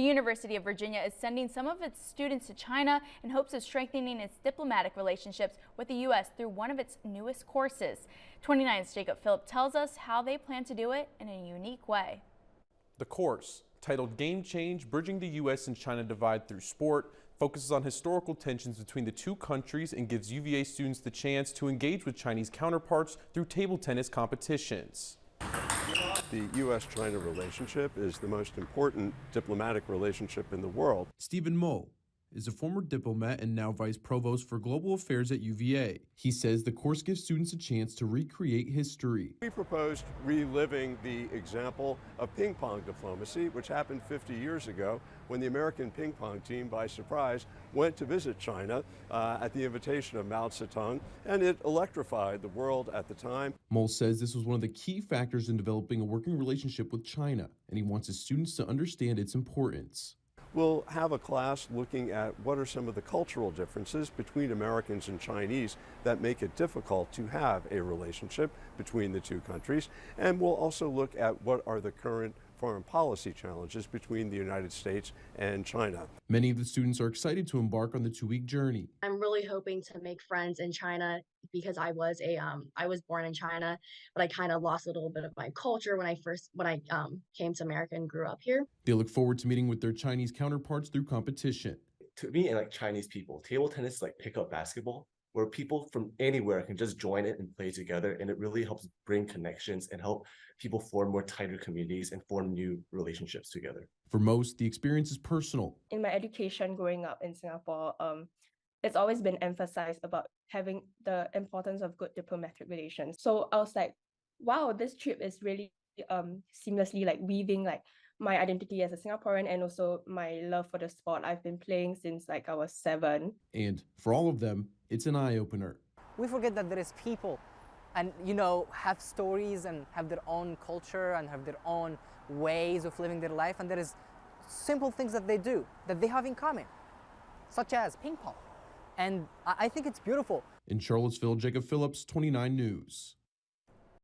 The University of Virginia is sending some of its students to China in hopes of strengthening its diplomatic relationships with the U.S. through one of its newest courses. 29's Jacob Phillip tells us how they plan to do it in a unique way. The course, titled Game Change, Bridging the U.S. and China Divide Through Sport, focuses on historical tensions between the two countries and gives UVA students the chance to engage with Chinese counterparts through table tennis competitions. The U.S.-China relationship is the most important diplomatic relationship in the world. Stephen Mo is a former diplomat and now vice provost for global affairs at UVA. He says the course gives students a chance to recreate history. We proposed reliving the example of ping-pong diplomacy, which happened 50 years ago when the American ping-pong team, by surprise, went to visit China at the invitation of Mao Zedong, and it electrified the world at the time. Mole says this was one of the key factors in developing a working relationship with China, and he wants his students to understand its importance. We'll have a class looking at what are some of the cultural differences between Americans and Chinese that make it difficult to have a relationship between the two countries. And we'll also look at what are the current foreign policy challenges between the United States and China. Many of the students are excited to embark on the 2-week journey. I'm really hoping to make friends in China because I was born in China, but I kind of lost a little bit of my culture when I came to America and grew up here. They look forward to meeting with their Chinese counterparts through competition. To me and like Chinese people, table tennis is like pickup basketball, where people from anywhere can just join it and play together, and it really helps bring connections and help people form more tighter communities and form new relationships together. For most, the experience is personal. In my education growing up in Singapore, it's always been emphasized about having the importance of good diplomatic relations. So I was like, wow, this trip is really seamlessly like weaving like my identity as a Singaporean and also my love for the sport I've been playing since like I was 7. And for all of them, it's an eye-opener. We forget that there is people and, have stories and have their own culture and have their own ways of living their life. And there is simple things that they do that they have in common, such as ping pong. And I think it's beautiful. In Charlottesville, Jacob Phillips, 29 News.